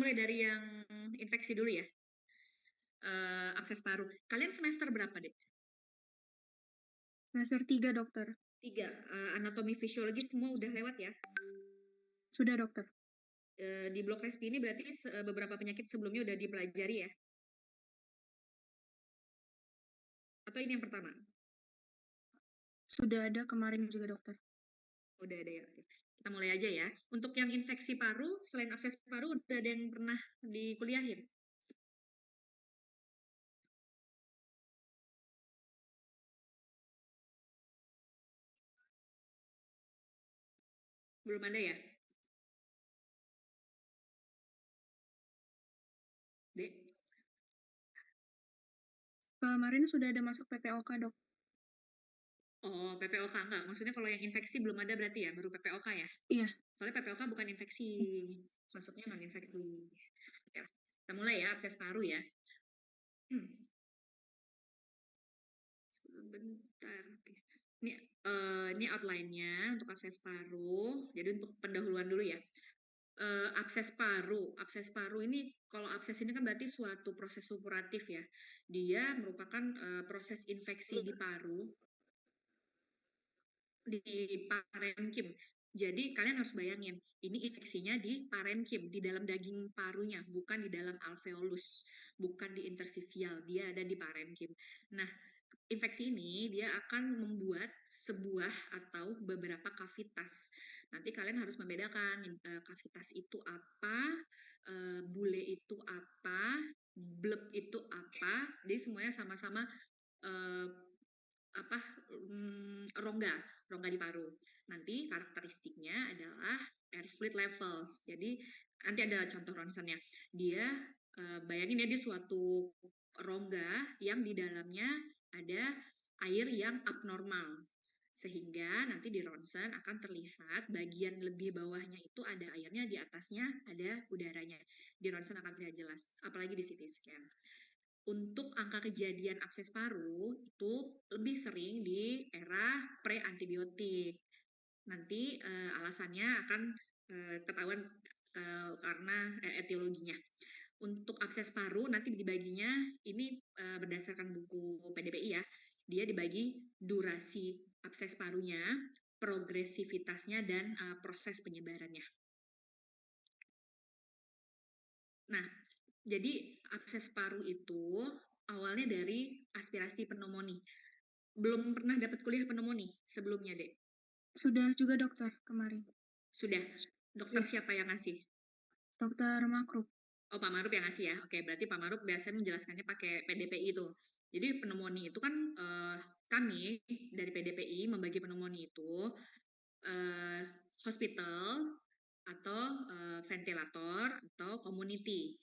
mulai dari yang infeksi dulu ya. Abses paru. Kalian semester berapa, Dek? Semester 3, dokter. 3. Anatomi fisiologi semua udah lewat ya? Sudah, dokter. Di blok respi ini berarti beberapa penyakit sebelumnya udah dipelajari ya? Atau ini yang pertama? Sudah ada kemarin juga, dokter. Udah ada ya. Oke. Kita mulai aja ya. Untuk yang infeksi paru, selain abses paru, udah ada yang pernah dikuliahin? Belum ada ya? Dek? Kemarin sudah ada masuk PPOK, dok. Oh, PPOK enggak. Maksudnya kalau yang infeksi belum ada berarti ya, baru PPOK ya? Iya. Soalnya PPOK bukan infeksi, masuknya non-infeksi. Oke, kita mulai ya, abses paru ya. Sebentar. Oke. Ini outline-nya untuk abses paru. Jadi untuk pendahuluan dulu ya. Abses paru ini kalau abses ini kan berarti suatu proses supuratif ya. Dia merupakan proses infeksi di paru, di parenkim. Jadi kalian harus bayangin, ini infeksinya di parenkim, di dalam daging parunya, bukan di dalam alveolus, bukan di interstisial, dia ada di parenkim. Nah, infeksi ini dia akan membuat sebuah atau beberapa kavitas. Nanti kalian harus membedakan kavitas itu apa, bule itu apa, bleb itu apa. Jadi semuanya sama-sama eh, rongga di paru. Nanti karakteristiknya adalah air fluid levels. Jadi nanti ada contoh ronsennya. Dia bayangin ya di suatu rongga yang di dalamnya ada air yang abnormal. Sehingga nanti di ronsen akan terlihat bagian lebih bawahnya itu ada airnya, di atasnya ada udaranya. Di ronsen akan terlihat jelas, apalagi di CT scan. Untuk angka kejadian abses paru itu lebih sering di era pre-antibiotik. Nanti alasannya akan ketahuan karena etiologinya. Untuk abses paru nanti dibaginya ini berdasarkan buku PDPI ya. Dia dibagi durasi abses parunya, progresivitasnya, dan proses penyebarannya. Nah, jadi abses paru itu awalnya dari aspirasi pneumonia. Belum pernah dapat kuliah pneumonia sebelumnya, Dek? Sudah juga, dokter, kemarin. Sudah. Dokter siapa yang ngasih? Dokter Makrub. Oh, Pak Maruf yang ngasih ya. Oke, berarti Pak Maruf biasanya menjelaskannya pakai PDPI itu. Jadi pneumonia itu kan kami dari PDPI membagi pneumonia itu eh, hospital atau ventilator atau community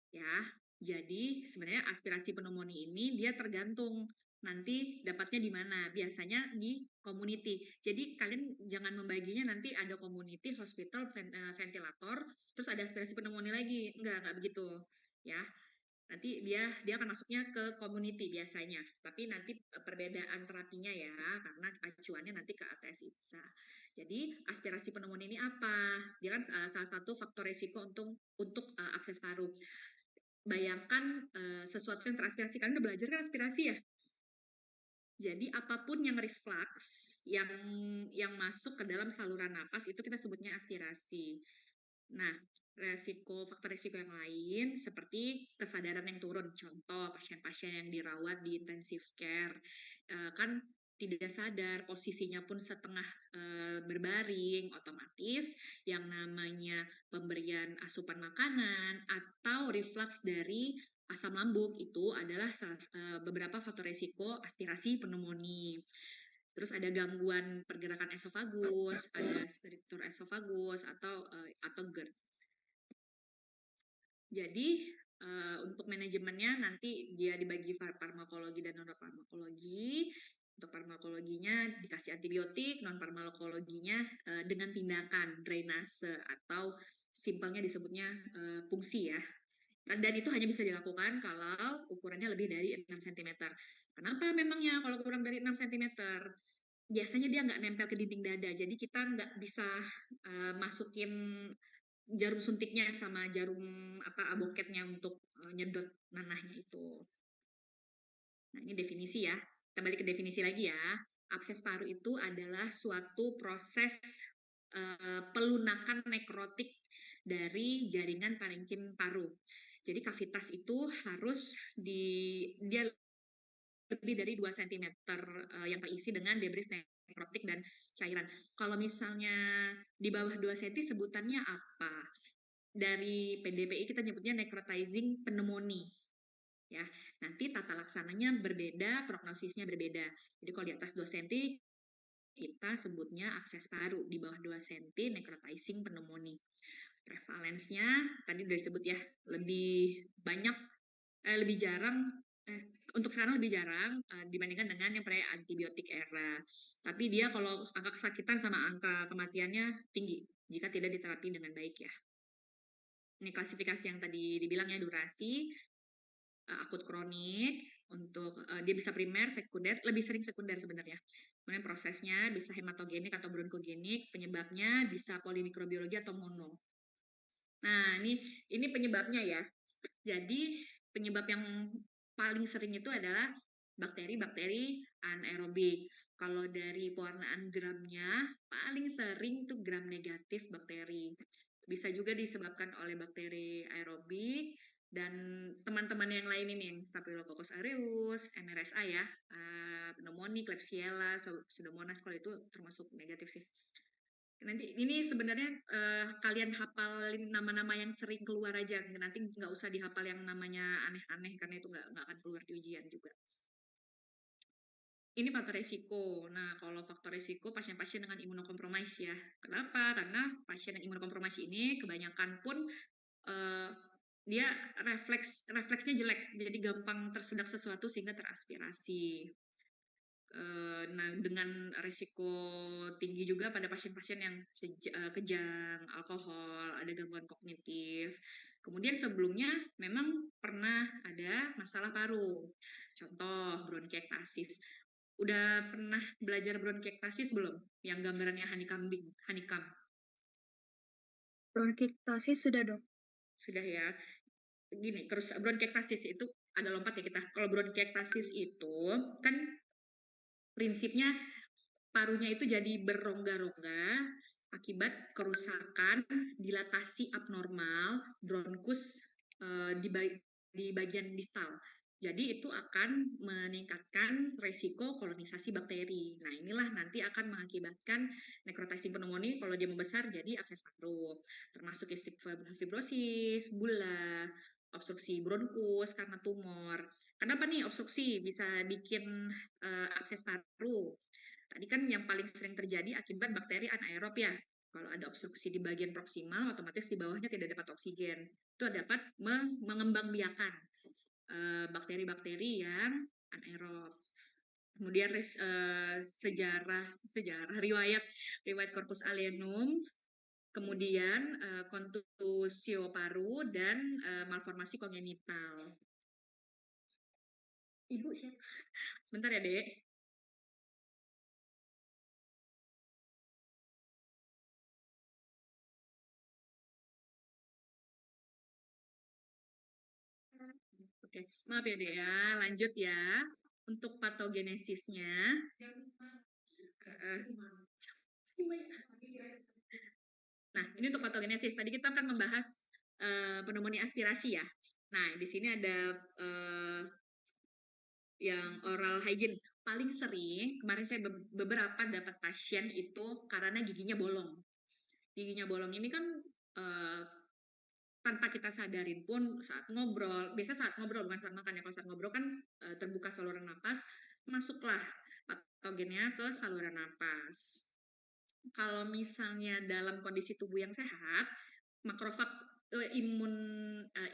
ya. Jadi sebenarnya aspirasi pneumonia ini dia tergantung nanti dapatnya di mana. Biasanya di community. Jadi kalian jangan membaginya nanti ada community, hospital, ventilator, terus ada aspirasi pneumonia lagi. Enggak begitu ya. Nanti dia akan masuknya ke community biasanya. Tapi nanti perbedaan terapinya ya, karena acuannya nanti ke ATS IPSA. Jadi aspirasi pneumonia ini apa? Dia kan salah satu faktor resiko untuk abses paru. Bayangkan sesuatu yang teraspirasi. Kalian udah belajar kan aspirasi ya? Jadi apapun yang reflux, yang masuk ke dalam saluran napas itu kita sebutnya aspirasi. Nah, faktor resiko yang lain seperti kesadaran yang turun. Contoh, pasien-pasien yang dirawat di intensive care kan tidak sadar, posisinya pun setengah berbaring, otomatis yang namanya pemberian asupan makanan atau reflux dari asam lambung itu adalah beberapa faktor resiko aspirasi pneumonia. Terus ada gangguan pergerakan esofagus, ada struktur esofagus atau GERD. Jadi untuk manajemennya nanti dia dibagi farmakologi dan non-farmakologi. Untuk farmakologinya dikasih antibiotik, non-farmakologinya dengan tindakan drainase atau simpelnya disebutnya fungsi ya. Dan itu hanya bisa dilakukan kalau ukurannya lebih dari 6 cm. Kenapa memangnya kalau kurang dari 6 cm? Biasanya dia nggak nempel ke dinding dada, jadi kita nggak bisa masukin jarum suntiknya sama jarum aboketnya untuk nyedot nanahnya itu. Nah, ini definisi ya. Kita balik ke definisi lagi ya. Abses paru itu adalah suatu proses pelunakan nekrotik dari jaringan parenkim paru. Jadi kavitas itu harus dia lebih dari 2 cm yang terisi dengan debris nekrotik dan cairan. Kalau misalnya di bawah 2 cm sebutannya apa? Dari PDPI kita nyebutnya necrotizing pneumonia. Ya, nanti tata laksananya berbeda, prognosisnya berbeda. Jadi kalau di atas 2 cm kita sebutnya abses paru, di bawah 2 cm necrotizing pneumonia. Prevalensinya tadi udah disebut ya, lebih banyak lebih jarang untuk sekarang lebih jarang dibandingkan dengan yang pre-antibiotik era. Tapi dia kalau angka kesakitan sama angka kematiannya tinggi jika tidak diterapi dengan baik ya. Ini klasifikasi yang tadi dibilang ya, durasi, akut kronik, untuk dia bisa primer, sekunder, lebih sering sekunder sebenarnya. Kemudian prosesnya bisa hematogenik atau bronkogenik, penyebabnya bisa polimikrobiologi atau mono. Nah, ini penyebabnya ya. Jadi penyebab yang paling sering itu adalah bakteri-bakteri anaerobik. Kalau dari pewarnaan gramnya, paling sering tuh gram negatif bakteri. Bisa juga disebabkan oleh bakteri aerobik dan teman-teman yang lain ini, yang Staphylococcus aureus, MRSA ya, pneumonia, Klebsiella, Pseudomonas, kalau itu termasuk negatif sih. Nanti ini sebenarnya kalian hafalin nama-nama yang sering keluar aja, nanti nggak usah dihafal yang namanya aneh-aneh karena itu nggak akan keluar di ujian juga. Ini faktor resiko. Nah, kalau faktor resiko pasien-pasien dengan imunokompromis ya. Kenapa? Karena pasien yang imunokompromis ini kebanyakan pun dia refleksnya jelek, jadi gampang tersedak sesuatu sehingga teraspirasi. Nah, dengan risiko tinggi juga pada pasien-pasien yang kejang, alkohol, ada gangguan kognitif. Kemudian sebelumnya memang pernah ada masalah paru. Contoh bronkiektasis. Udah pernah belajar bronkiektasis belum? Yang gambarannya honeycomb. Bronkiektasis sudah, Dok. Sudah ya. Gini, terus bronkiektasis itu agak lompat ya kita. Kalau bronkiektasis itu kan prinsipnya parunya itu jadi berongga-rongga akibat kerusakan dilatasi abnormal bronkus di bagian distal. Jadi itu akan meningkatkan resiko kolonisasi bakteri. Nah, inilah nanti akan mengakibatkan necrotizing pneumonia kalau dia membesar jadi abses paru. Termasuk cystic fibrosis, bulla, obstruksi bronkus karena tumor. Kenapa nih obstruksi bisa bikin abses paru? Tadi kan yang paling sering terjadi akibat bakteri anaerob ya. Kalau ada obstruksi di bagian proksimal, otomatis di bawahnya tidak dapat oksigen. Itu dapat mengembangbiakan bakteri-bakteri yang anaerob. Kemudian sejarah riwayat corpus alienum, kemudian kontusio paru dan malformasi kongenital. Ibu siapa? Sebentar ya, Dek. Oke, maaf ya Dek ya, lanjut ya. Untuk patogenesisnya, nah ini untuk patogenesis. Tadi kita akan membahas pneumonia aspirasi ya. Nah di sini ada yang oral hygiene. Paling sering, kemarin saya beberapa dapat pasien itu karena giginya bolong. Giginya bolong ini kan tanpa kita sadarin pun saat ngobrol, biasa saat ngobrol bukan saat makan ya, kalau saat ngobrol kan terbuka saluran napas, masuklah patogennya ke saluran napas. Kalau misalnya dalam kondisi tubuh yang sehat, makrofag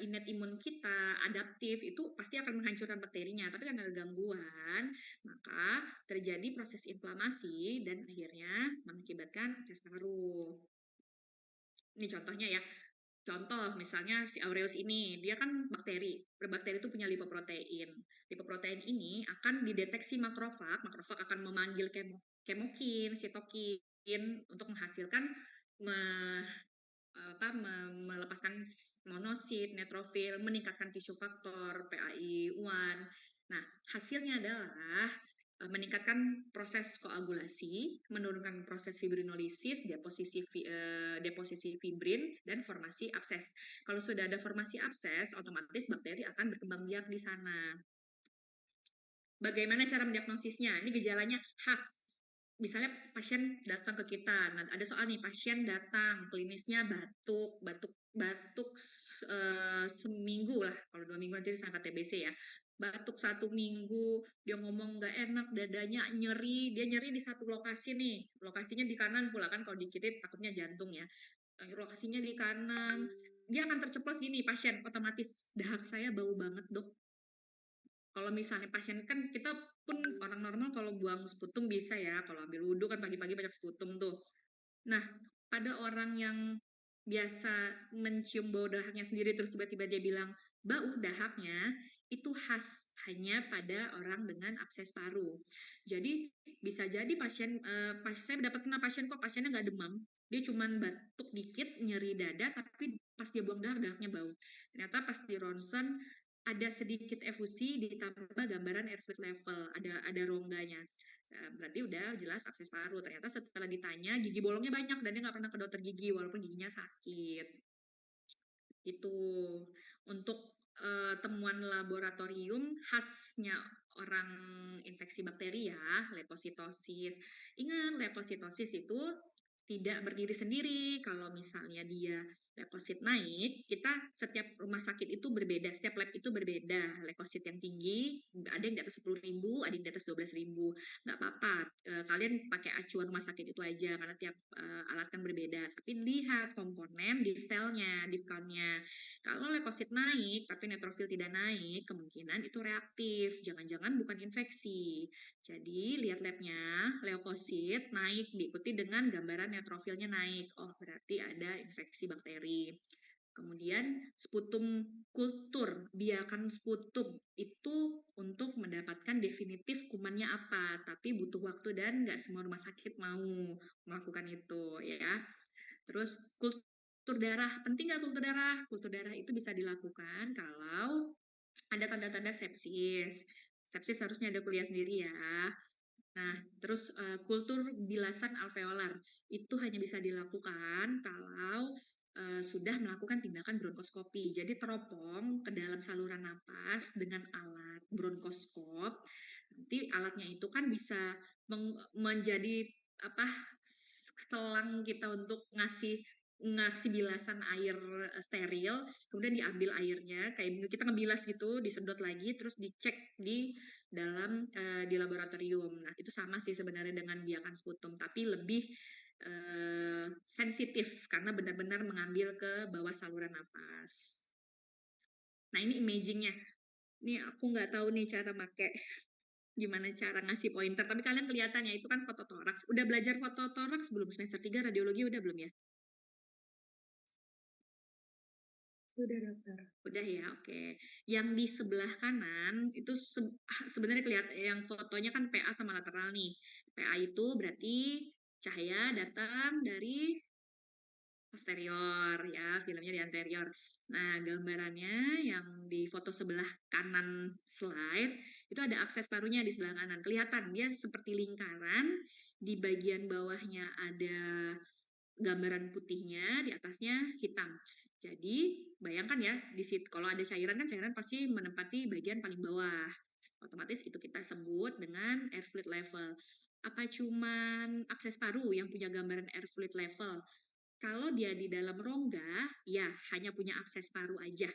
innate imun kita adaptif itu pasti akan menghancurkan bakterinya, tapi karena ada gangguan maka terjadi proses inflamasi dan akhirnya mengakibatkan abses paru. Ini contohnya ya. Contoh misalnya si aureus ini, dia kan bakteri. Bakteri itu punya lipoprotein. Lipoprotein ini akan dideteksi makrofag. Makrofag akan memanggil kemokin, sitokin untuk menghasilkan melepaskan monosit, neutrofil, meningkatkan tissue factor, PAI-1. Nah, hasilnya adalah meningkatkan proses koagulasi, menurunkan proses fibrinolisis, deposisi fibrin, dan formasi abses. Kalau sudah ada formasi abses, otomatis bakteri akan berkembang biak di sana. Bagaimana cara mendiagnosisnya? Ini gejalanya khas. Misalnya pasien datang ke kita, nah ada soal nih, pasien datang, klinisnya batuk seminggu lah, kalau 2 minggu nanti disangka TBC ya. Batuk 1 minggu, dia ngomong nggak enak, dadanya nyeri, dia nyeri di satu lokasi nih, lokasinya di kanan pula kan, kalau di kiri takutnya jantung ya. Lokasinya di kanan, dia akan terceplos gini, pasien otomatis, dahak saya bau banget dok. Kalau misalnya pasien kan kita pun orang normal kalau buang sputum bisa ya, kalau ambil wudhu kan pagi-pagi banyak sputum tuh. Nah, pada orang yang biasa mencium bau dahaknya sendiri terus tiba-tiba dia bilang bau dahaknya, itu khas hanya pada orang dengan abses paru. Jadi bisa jadi saya dapat kena pasien kok pasiennya nggak demam, dia cuman batuk dikit, nyeri dada, tapi pas dia buang dahaknya bau. Ternyata pas di ronsen ada sedikit efusi ditambah gambaran air fluid level, ada rongganya. Berarti udah jelas abses paru. Ternyata setelah ditanya gigi bolongnya banyak dan dia nggak pernah ke dokter gigi walaupun giginya sakit. Itu untuk temuan laboratorium khasnya orang infeksi bakteri ya, leukositosis. Ingat, leukositosis itu tidak berdiri sendiri. Kalau misalnya dia leukosit naik, kita setiap rumah sakit itu berbeda, setiap lab itu berbeda. Leukosit yang tinggi, ada yang di atas 10.000, ada yang di atas 12.000. Nggak apa-apa, kalian pakai acuan rumah sakit itu aja, karena tiap alat kan berbeda. Tapi lihat komponen detailnya, count-nya. Kalau leukosit naik, tapi neutrofil tidak naik, kemungkinan itu reaktif. Jangan-jangan bukan infeksi. Jadi lihat labnya, leukosit naik diikuti dengan gambaran neutrofilnya naik. Oh, berarti ada infeksi bakteri. Kemudian sputum kultur, biakan sputum itu untuk mendapatkan definitif kumannya apa, tapi butuh waktu dan nggak semua rumah sakit mau melakukan itu ya. Terus kultur darah, penting nggak kultur darah? Kultur darah itu bisa dilakukan kalau ada tanda-tanda sepsis. Sepsis harusnya ada kuliah sendiri ya. Nah, terus kultur bilasan alveolar itu hanya bisa dilakukan kalau sudah melakukan tindakan bronkoskopi. Jadi teropong ke dalam saluran napas dengan alat bronkoskop. Nanti alatnya itu kan bisa menjadi apa selang kita untuk ngasih bilasan air steril, kemudian diambil airnya, kayak kita ngebilas gitu, disedot lagi, terus dicek di dalam di laboratorium. Nah, itu sama sih sebenarnya dengan biakan sputum, tapi lebih sensitif karena benar-benar mengambil ke bawah saluran napas. Nah, ini imagingnya. Ini aku nggak tahu nih cara pakai gimana cara ngasih pointer, tapi kalian kelihatannya itu kan foto toraks. Udah belajar foto toraks belum? Semester 3 radiologi udah belum ya? Sudah dokter. Udah ya, oke. Yang di sebelah kanan itu sebenarnya kelihatan yang fotonya kan PA sama lateral nih. PA itu berarti cahaya datang dari posterior ya, filmnya di anterior. Nah, gambarannya yang di foto sebelah kanan slide itu ada akses parunya di sebelah kanan. Kelihatan dia seperti lingkaran, di bagian bawahnya ada gambaran putihnya, di atasnya hitam. Jadi bayangkan ya, di situ kalau ada cairan kan cairan pasti menempati bagian paling bawah. Otomatis itu kita sebut dengan air fluid level. Apa cuman akses paru yang punya gambaran air fluid level? Kalau dia di dalam rongga, ya hanya punya akses paru aja.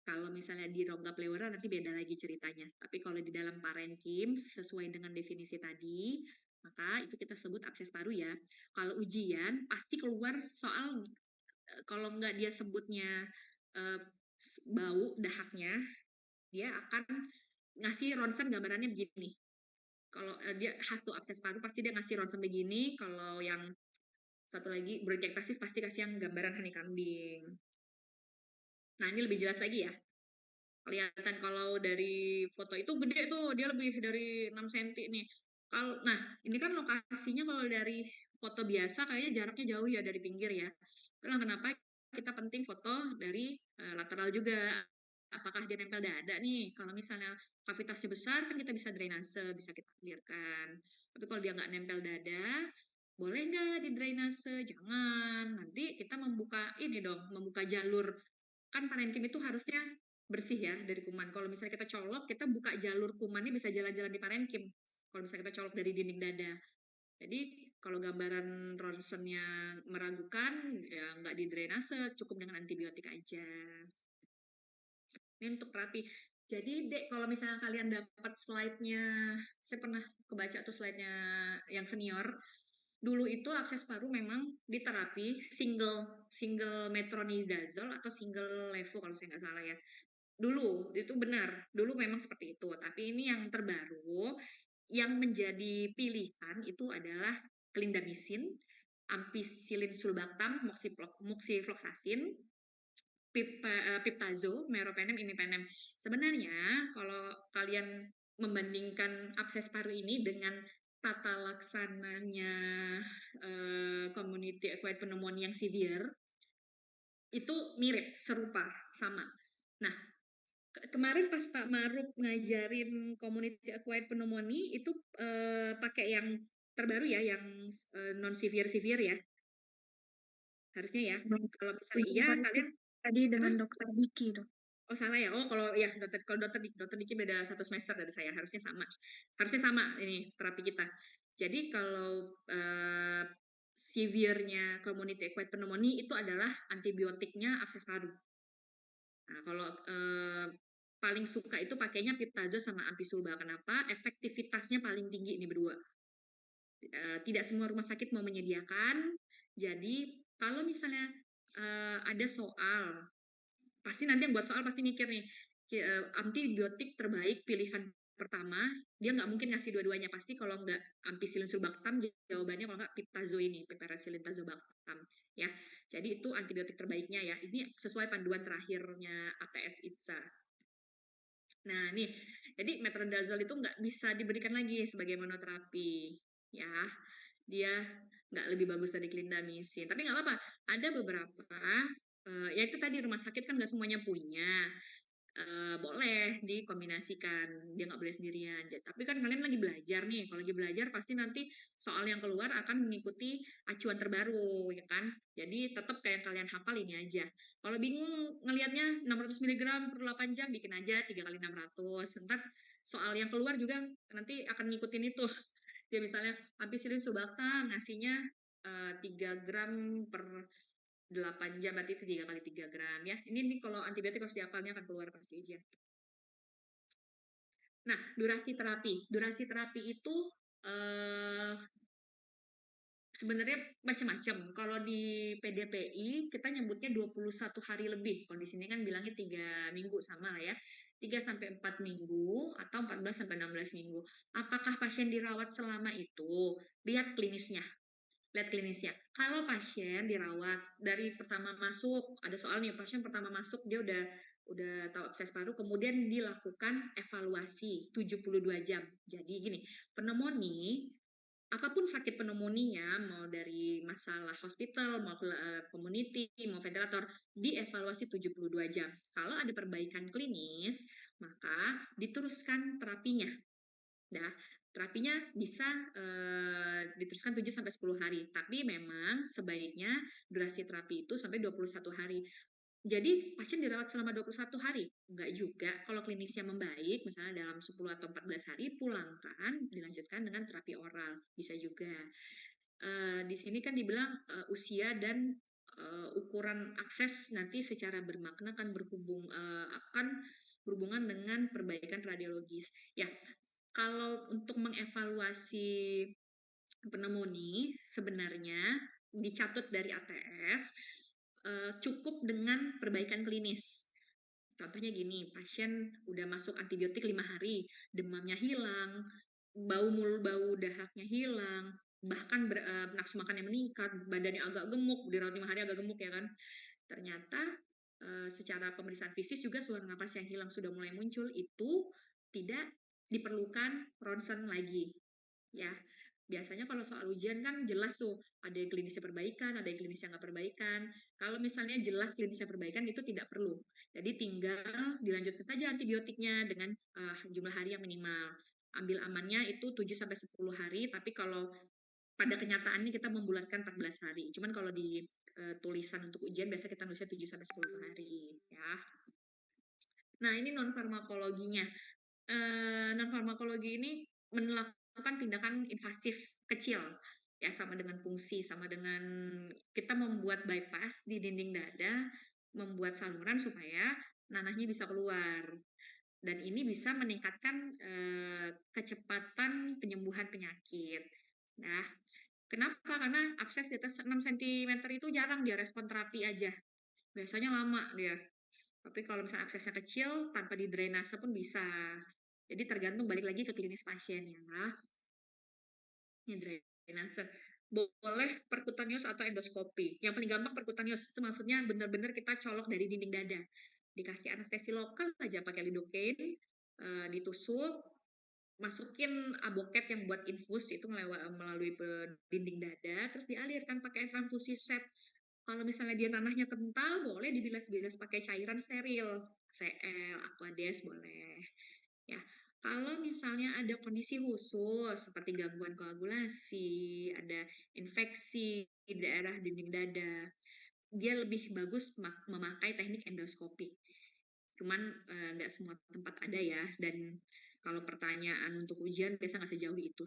Kalau misalnya di rongga pleura nanti beda lagi ceritanya. Tapi kalau di dalam parenkim sesuai dengan definisi tadi, maka itu kita sebut akses paru ya. Kalau ujian pasti keluar soal kalau nggak dia sebutnya eh, bau dahaknya, dia akan ngasih ronsen gambarannya begini. Kalau dia khas tuh akses paru pasti dia ngasih ronsen begini. Kalau yang satu lagi bronkiektasis pasti kasih yang gambaran hani kambing. Nah ini lebih jelas lagi ya. Kelihatan kalau dari foto itu gede tuh, dia lebih dari 6 cm nih. Nah ini kan lokasinya kalau dari foto biasa kayaknya jaraknya jauh ya dari pinggir ya. Itulah kenapa kita penting foto dari lateral juga. Apakah dia nempel dada nih? Kalau misalnya kavitasnya besar kan kita bisa drainase, bisa kita clearkan. Tapi kalau dia nggak nempel dada, boleh nggak di drainase? Jangan. Nanti kita membuka ini dong, membuka jalur. Kan parenkim itu harusnya bersih ya dari kuman. Kalau misalnya kita colok, kita buka jalur kumannya bisa jalan-jalan di parenkim. Kalau misalnya kita colok dari dinding dada. Jadi kalau gambaran ronsennya meragukan, ya nggak di drainase, cukup dengan antibiotik aja. Ini untuk terapi. Jadi Dek, kalau misalnya kalian dapat slide-nya, saya pernah kebaca tuh slide-nya yang senior, dulu itu akses paru memang diterapi single metronidazole atau single levo kalau saya nggak salah ya. Dulu itu benar, dulu memang seperti itu. Tapi ini yang terbaru, yang menjadi pilihan itu adalah clindamycin, ampicillin sulbactam, moxifloxacin, piptazo, meropenem, imipenem. Sebenarnya kalau kalian membandingkan akses paru ini dengan tata laksananya community acquired pneumonia yang severe, itu mirip, serupa, sama. Nah, kemarin pas Pak Maruf ngajarin community acquired pneumonia itu pakai yang terbaru ya, yang non severe ya, harusnya ya. Kalau misalnya iya, kalian Tadi apa? dengan dokter Diki, Dok. Oh salah ya. Oh kalau ya dokter Diki beda 1 semester dari saya, harusnya sama. Harusnya sama ini terapi kita. Jadi kalau severe-nya community acquired pneumonia itu adalah antibiotiknya akses paru. Nah, kalau paling suka itu pakainya piptazole sama ampisulba. Kenapa? Efektivitasnya paling tinggi ini berdua. Tidak semua rumah sakit mau menyediakan. Jadi kalau misalnya ada soal, pasti nanti yang buat soal pasti mikir nih, antibiotik terbaik pilihan pertama, dia nggak mungkin ngasih dua-duanya. Pasti kalau nggak ampicillin sulbactam, jawabannya kalau nggak piptazo ini, piperacillin tazobactam. Ya, jadi itu antibiotik terbaiknya ya. Ini sesuai panduan terakhirnya ATS ITSA. Nah, nih, jadi metronidazole itu nggak bisa diberikan lagi sebagai monoterapi. Ya, dia nggak lebih bagus dari clindamycin. Tapi nggak apa-apa, ada beberapa, ya itu tadi rumah sakit kan nggak semuanya punya. Boleh dikombinasikan, dia nggak boleh sendirian. Tapi kan kalian lagi belajar nih, kalau lagi belajar pasti nanti soal yang keluar akan mengikuti acuan terbaru, ya kan? Jadi tetap kayak kalian hafal ini aja. Kalau bingung ngelihatnya 600 mg per 8 jam, bikin aja 3 kali 600. Ntar soal yang keluar juga nanti akan ngikutin itu. Dia misalnya ampicillin sulbactam ngasihnya 3 gram per 8 jam, berarti 3 kali 3 gram ya. Ini kalau antibiotik harus dihafalnya akan keluar pasti aja. Nah, durasi terapi. Durasi terapi itu sebenarnya macam-macam. Kalau di PDPI kita nyebutnya 21 hari lebih. Kalau di sini kan bilangnya 3 minggu sama lah ya. 3 sampai 4 minggu atau 14 sampai 16 minggu. Apakah pasien dirawat selama itu? Lihat klinisnya. Kalau pasien dirawat dari pertama masuk, ada soal nih, pasien pertama masuk dia udah tahu akses paru, kemudian dilakukan evaluasi 72 jam. Jadi gini, pneumonia, apapun sakit pneumonia, mau dari masalah hospital, mau community, mau ventilator, dievaluasi 72 jam. Kalau ada perbaikan klinis, maka diteruskan terapinya. Nah, terapinya bisa diteruskan 7 sampai 10 hari, tapi memang sebaiknya durasi terapi itu sampai 21 hari. Jadi pasien dirawat selama 21 hari? Enggak juga. Kalau klinisnya membaik, misalnya dalam 10 atau 14 hari, pulangkan, dilanjutkan dengan terapi oral. Bisa juga. Di sini kan dibilang usia dan ukuran akses nanti secara bermakna kan akan berhubungan dengan perbaikan radiologis. Ya, kalau untuk mengevaluasi pneumonia sebenarnya dicatut dari ATS cukup dengan perbaikan klinis. Contohnya gini, pasien udah masuk antibiotik 5 hari, demamnya hilang, bau dahaknya hilang, bahkan nafsu makannya meningkat, badannya agak gemuk, dirawat 5 hari agak gemuk ya kan. Ternyata secara pemeriksaan fisik juga saluran napas yang hilang sudah mulai muncul, itu tidak diperlukan ronsen lagi. Ya, biasanya kalau soal ujian kan jelas tuh, ada yang klinisnya perbaikan, ada yang klinisnya nggak perbaikan. Kalau misalnya jelas klinisnya perbaikan itu tidak perlu. Jadi tinggal dilanjutkan saja antibiotiknya dengan jumlah hari yang minimal. Ambil amannya itu 7-10 hari, tapi kalau pada kenyataannya kita membulatkan 14 hari. Cuman kalau di tulisan untuk ujian biasa kita nulisnya 7-10 hari ya. Nah, ini non farmakologinya. Non farmakologi ini melakukan tindakan invasif kecil ya, sama dengan fungsi, sama dengan kita membuat bypass di dinding dada, membuat saluran supaya nanahnya bisa keluar. Dan ini bisa meningkatkan kecepatan penyembuhan penyakit. Nah, kenapa? Karena abses di atas 6 cm itu jarang dia respon terapi aja. Biasanya lama dia. Tapi kalau misalnya aksesnya kecil, tanpa didrainase pun bisa. Jadi tergantung balik lagi ke klinis pasien ya. Ini drainase. Boleh perkutanius atau endoskopi. Yang paling gampang perkutanius. Itu maksudnya benar-benar kita colok dari dinding dada. Dikasih anestesi lokal aja pakai lidocaine, ditusuk, masukin aboket yang buat infus itu melalui dinding dada, terus dialirkan pakai transfusi set. Kalau misalnya dia nanahnya kental, boleh dibilas-bilas pakai cairan steril, Cl, Aquades boleh. Ya, kalau misalnya ada kondisi khusus seperti gangguan koagulasi, ada infeksi di daerah dinding dada, dia lebih bagus memakai teknik endoskopi. Cuman nggak semua tempat ada ya, dan kalau pertanyaan untuk ujian biasa nggak sejauh itu.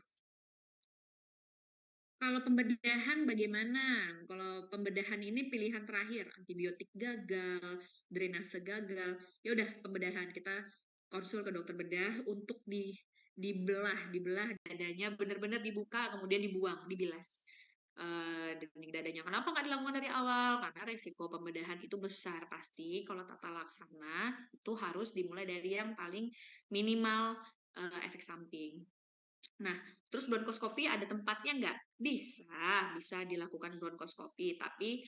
Kalau pembedahan bagaimana? Kalau pembedahan ini pilihan terakhir, antibiotik gagal, drainase gagal, ya udah pembedahan kita konsul ke dokter bedah untuk dibelah dadanya, benar-benar dibuka kemudian dibuang, dibilas dinding dadanya. Kenapa nggak dilakukan dari awal? Karena resiko pembedahan itu besar pasti. Kalau tata laksana itu harus dimulai dari yang paling minimal efek samping. Nah, terus bronkoskopi ada tempatnya nggak? Bisa dilakukan bronkoskopi, tapi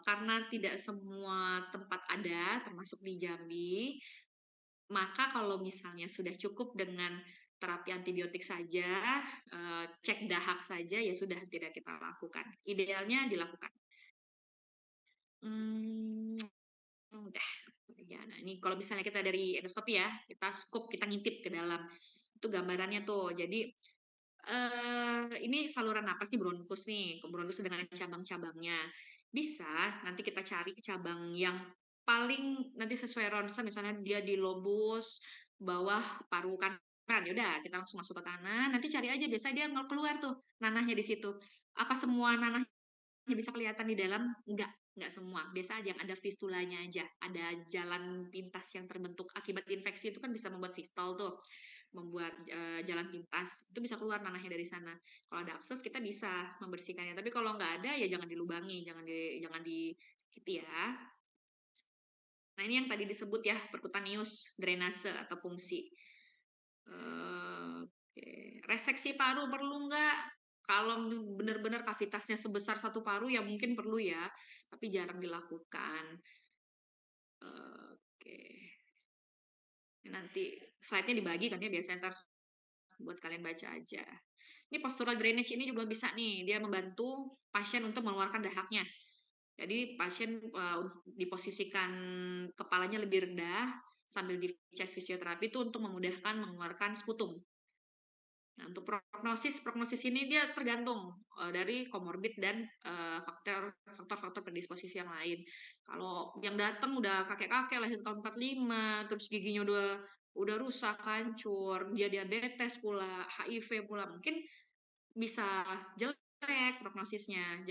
karena tidak semua tempat ada, termasuk di Jambi, maka kalau misalnya sudah cukup dengan terapi antibiotik saja, cek dahak saja, ya sudah tidak kita lakukan. Idealnya dilakukan. Udah. Ya, nah ini kalau misalnya kita dari endoskopi ya, kita scope, kita ngintip ke dalam. Itu gambarannya tuh. Jadi ini saluran napas nih bronkus nih, bronkus dengan cabang-cabangnya. Bisa nanti kita cari cabang yang paling nanti sesuai ronsen, misalnya dia di lobus bawah paru kanan. Ya udah, kita langsung masuk ke kanan. Nanti cari aja, biasa dia keluar tuh nanahnya di situ. Apa semua nanahnya bisa kelihatan di dalam? Enggak semua. Biasa aja yang ada fistulanya aja. Ada jalan pintas yang terbentuk akibat infeksi itu kan bisa membuat fistul tuh, membuat jalan pintas. Itu bisa keluar nanahnya dari sana. Kalau ada abses kita bisa membersihkannya. Tapi kalau nggak ada ya jangan dilubangi, jangan disakiti ya. Nah, ini yang tadi disebut ya, percutaneous drainase atau fungsi. Oke. Reseksi paru perlu nggak? Kalau benar-benar kavitasnya sebesar satu paru ya mungkin perlu ya, tapi jarang dilakukan. Oke. Nanti slide-nya dibagi kan ya, biasanya ntar buat kalian baca aja. Ini postural drainage ini juga bisa nih, dia membantu pasien untuk mengeluarkan dahaknya. Jadi pasien diposisikan kepalanya lebih rendah sambil di chest fisioterapi itu untuk memudahkan mengeluarkan sputum. Nah, untuk prognosis ini dia tergantung dari komorbid dan faktor-faktor predisposisi yang lain. Kalau yang datang udah kakek-kakek lahir tahun 45, terus giginya udah rusak, hancur, dia diabetes pula, HIV pula, mungkin bisa jelek prognosisnya.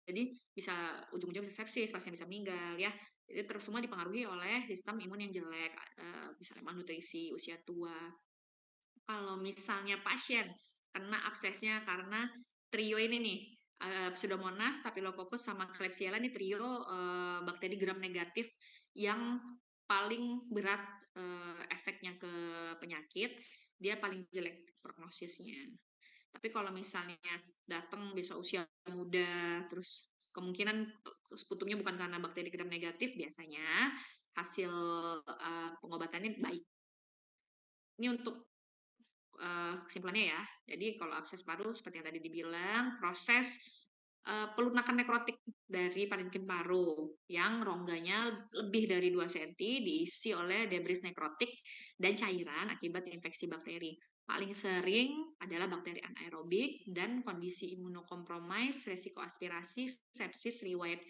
Jadi bisa ujung-ujungnya sepsis, pasien bisa meninggal ya. Jadi terus semua dipengaruhi oleh sistem imun yang jelek, misalnya malnutrisi, usia tua. Kalau misalnya pasien kena absesnya karena trio ini nih, Pseudomonas, Staphylococcus sama Klebsiella ini trio bakteri gram negatif yang paling berat efeknya ke penyakit, dia paling jelek prognosisnya. Tapi kalau misalnya datang bisa usia muda, terus kemungkinan sputumnya bukan karena bakteri gram negatif, biasanya hasil pengobatannya baik. Ini untuk kesimpulannya ya. Jadi kalau abses paru seperti yang tadi dibilang, proses pelunakan nekrotik dari parenkim paru yang rongganya lebih dari 2 cm diisi oleh debris nekrotik dan cairan akibat infeksi bakteri. Paling sering adalah bakteri anaerobik dan kondisi imunokompromis, resiko aspirasi, sepsis, riwayat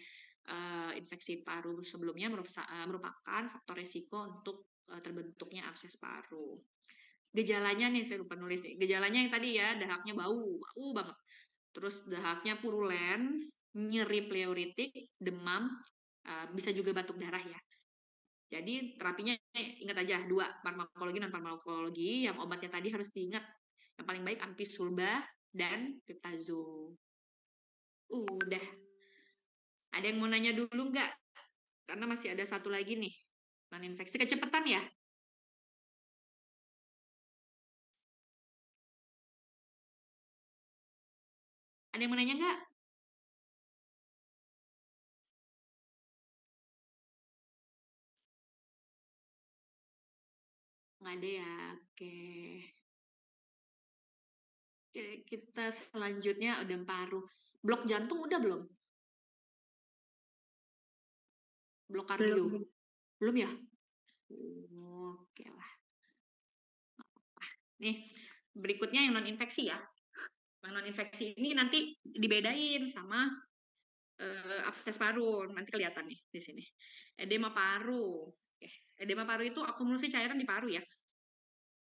infeksi paru sebelumnya merupakan faktor resiko untuk terbentuknya abses paru. Gejalanya nih saya lupa nulis nih. Gejalanya yang tadi ya, dahaknya bau banget. Terus dahaknya purulen, nyeri pleuritik, demam, bisa juga batuk darah ya. Jadi terapinya ingat aja dua, farmakologi dan farmakologi. Yang obatnya tadi harus diingat. Yang paling baik ampisulbah dan piptazo. Udah. Ada yang mau nanya dulu nggak? Karena masih ada satu lagi nih. Non infeksi kecepatan ya. Ada yang mau nanya nggak? Nggak ada ya. Oke. Oke, kita selanjutnya udah paru. Blok jantung udah belum? Blok kardio. Belum. Belum ya? Oke lah. Nih, berikutnya yang non infeksi ya. Yang non infeksi ini nanti dibedain sama abses paru. Nanti kelihatan nih di sini. Edema paru. Edema paru itu akumulasi cairan di paru ya.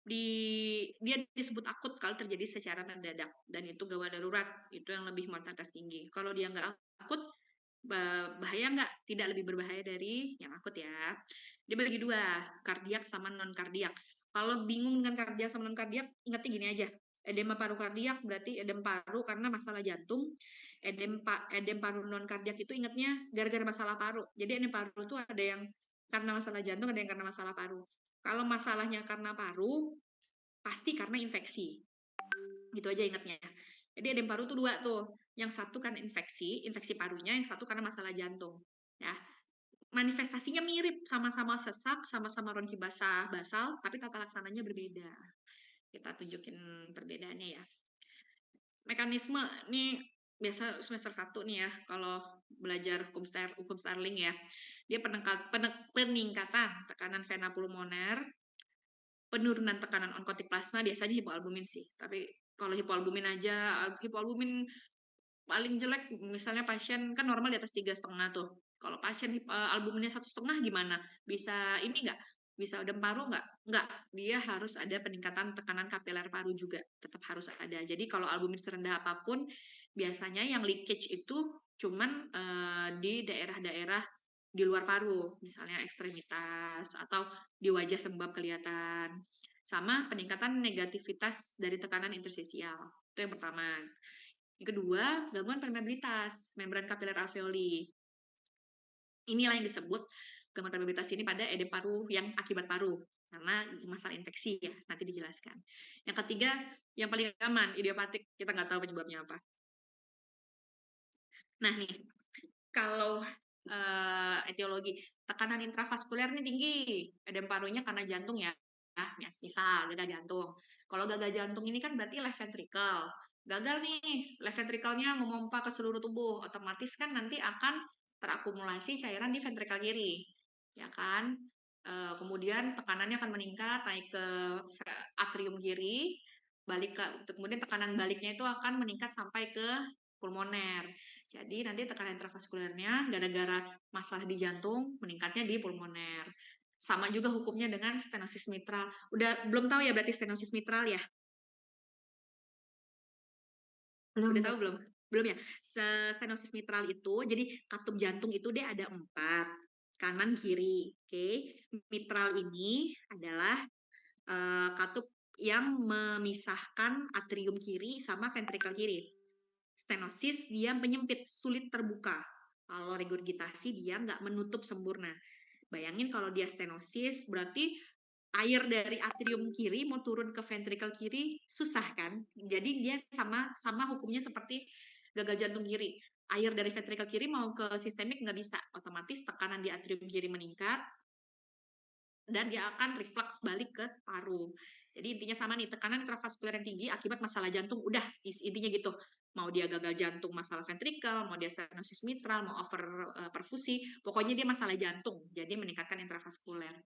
Dia disebut akut kalau terjadi secara mendadak dan itu gawat darurat, itu yang lebih mortalitas tinggi. Kalau dia nggak akut, bahaya nggak? Tidak lebih berbahaya dari yang akut ya. Dia bagi dua, kardiak sama non kardiak. Kalau bingung dengan kardiak sama non kardiak, ingatnya gini aja. Edema paru kardiak berarti edem paru karena masalah jantung. Edem paru non kardiak itu ingatnya gara-gara masalah paru. Jadi edem paru itu ada yang karena masalah jantung, ada yang karena masalah paru. Kalau masalahnya karena paru, pasti karena infeksi. Gitu aja ingatnya. Jadi edem paru tuh dua tuh. Yang satu karena infeksi parunya, yang satu karena masalah jantung. Ya. Manifestasinya mirip, sama-sama sesak, sama-sama ronki basal, tapi tata laksananya berbeda. Kita tunjukin perbedaannya ya. Mekanisme nih biasa semester 1 nih ya, kalau belajar hukum Starling ya. Dia peningkatan tekanan vena pulmoner, penurunan tekanan onkotik plasma, biasanya hipoalbumin sih. Tapi kalau hipoalbumin paling jelek misalnya pasien kan normal di atas 3,5 tuh. Kalau pasien albuminnya 1,5 gimana? Bisa ini nggak? Bisa edem paru nggak? Nggak. Dia harus ada peningkatan tekanan kapiler paru juga. Tetap harus ada. Jadi kalau albumin serendah apapun, biasanya yang leakage itu cuman di daerah-daerah di luar paru, misalnya ekstremitas atau di wajah sembab kelihatan. Sama peningkatan negativitas dari tekanan interstisial. Itu yang pertama. Yang kedua, gangguan permeabilitas membran kapiler alveoli. Inilah yang disebut gangguan permeabilitas ini pada edem paru yang akibat paru karena masalah infeksi ya, nanti dijelaskan. Yang ketiga, yang paling aman, idiopatik, kita nggak tahu penyebabnya apa. Nah nih, kalau etiologi tekanan intravaskuler ini tinggi, edem parunya karena jantung ya, misal gagal jantung. Kalau gagal jantung ini kan berarti left ventricle. Gagal nih, left ventricle-nya memompa ke seluruh tubuh, otomatis kan nanti akan terakumulasi cairan di ventricle kiri, ya kan? Kemudian tekanannya akan meningkat naik ke atrium kiri, kemudian tekanan baliknya itu akan meningkat sampai ke pulmoner. Jadi nanti tekanan intravaskulernya gara-gara masalah di jantung meningkatnya di pulmoner. Sama juga hukumnya dengan stenosis mitral. Udah belum tahu ya berarti stenosis mitral ya? Belum, Udah tahu Dok. belum? Belum ya? Stenosis mitral itu jadi katup jantung itu dia ada 4, kanan kiri. Oke. Mitral ini adalah katup yang memisahkan atrium kiri sama ventricle kiri. Stenosis dia menyempit, sulit terbuka. Kalau regurgitasi dia nggak menutup sempurna. Bayangin kalau dia stenosis berarti air dari atrium kiri mau turun ke ventricle kiri susah kan? Jadi dia sama hukumnya seperti gagal jantung kiri. Air dari ventricle kiri mau ke sistemik nggak bisa. Otomatis tekanan di atrium kiri meningkat, dan dia akan reflux balik ke paru. Jadi intinya sama nih, tekanan intravaskuler yang tinggi akibat masalah jantung, udah intinya gitu. Mau dia gagal jantung, masalah ventrikel, mau dia stenosis mitral, mau over perfusi, pokoknya dia masalah jantung. Jadi meningkatkan intravaskuler.